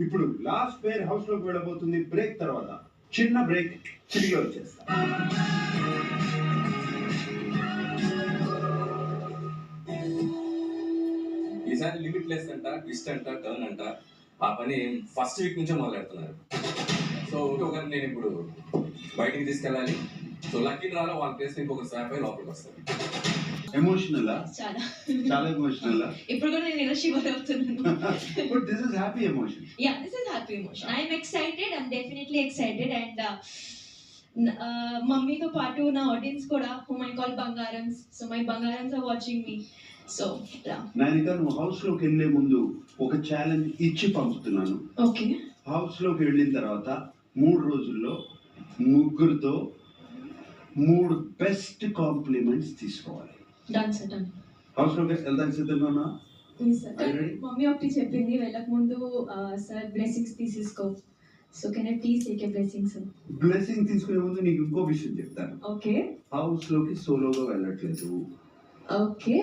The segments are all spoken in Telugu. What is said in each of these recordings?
ఇప్పుడు లాస్ట్ పేర్ హౌస్ లోకి వెళ్ళబోతుంది. బ్రేక్ తర్వాత చిన్న బ్రేక్, తిరిగి వచ్చేస్తా. ఈసారి లిమిట్లెస్ అంట, ట్విస్ట్ అంట, టర్న్ అంట, ఆ పని ఫస్ట్ వీక్ నుంచే మొదలెడుతున్నారు. సో ఒకరు నేను ఇప్పుడు బయటికి తీసుకెళ్ళాలి. సో లక్కీ డ్రాలో వాళ్ళ ప్లేస్ ఇంకొక స్వాప్ అయి లోపలికి వస్తారు. ఎమోషనల్ చాలా చాలా ఎమోషనల్. ఇప్పుడు కూడా నేను ఇలా షివర్ అవుతున్నాను. But this is happy emotion. Yeah, this is happy emotion. I am excited. I'm definitely excited. And మమ్మీతో పాటు నా ఆడియన్స్ కూడా whom I call బంగారమ్స్. So my బంగారమ్స్ are watching me. So నానిక, నువ్వు హౌస్ లోకి వెళ్ళే ముందు ఒక ఛాలెంజ్ ఇచ్చి పంపుతున్నాను. ఓకే. హౌస్ లోకి వెళ్ళిన తర్వాత 3 రోజుల్లో ముగ్గురుతో 3 బెస్ట్ కాంప్లిమెంట్స్ తీసుకోవాలి. Done sir, done. హౌస్ లోకి వెళ్తానికి సిద్ధంగా ఉన్నా? మమ్మీ ఒకటి చెప్పింది వెళ్ళక ముందు సార్ బ్లెస్సింగ్స్ తీసేసుకో. So can I please take a blessing sir? Blessing తీసుకునే ముందు నీకు ఇంకో విషయం చెప్తాను. ఓకే. హౌస్ లోకి సోలోగా వెళ్ళట్లేదు. ఓకే.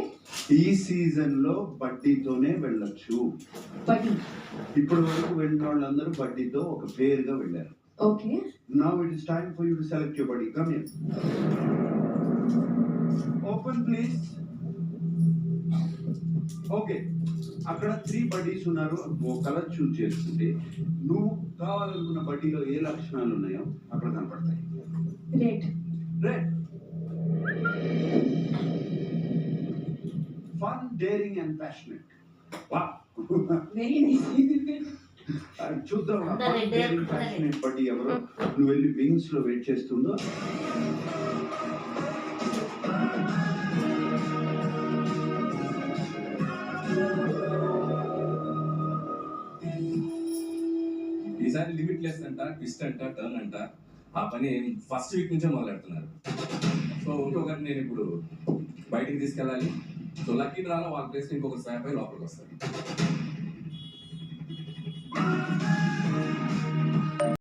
ఈ సీజన్ లో బడ్డీతోనే వెళ్ళొచ్చు. బడ్డీ? ఇప్పటి వరకు వెళ్ళిన వాళ్ళందరూ బడ్డీతో ఒక పేర్ గా వెళ్ళారు. Okay. Now it is time for you to select your buddy. Come here. Open please. Okay. అక్కడ 3 బడ్డీస్ ఉన్నారు. ఓ కలర్ చూస్ చేసుకుంటే నువ్వు కావాలనుకున్న బడ్డీలో ఏ లక్షణాలు ఉన్నాయో అక్కడ కనపడతాయి. Red. Red. Fun, daring and passionate. Wow. Very nice. చూద్దాం బడ్డీ ఎవరో. నువ్వు వెళ్ళి వింగ్స్ లో వెయిట్ చేస్తుందో. ఈసారి లిమిట్లెస్ అంట, ట్విస్ట్ అంట, టర్న్ అంట, ఆ పని ఫస్ట్ వీక్ నుంచే మొదలెడుతున్నారు. సో ఒకరు నేను ఇప్పుడు బయటికి తీసుకెళ్ళాలి. సో లక్కీ డ్రాలో వాళ్ళ ప్లేస్ ఇంకొక స్వాప్ అయి లోపలికి వస్తారు.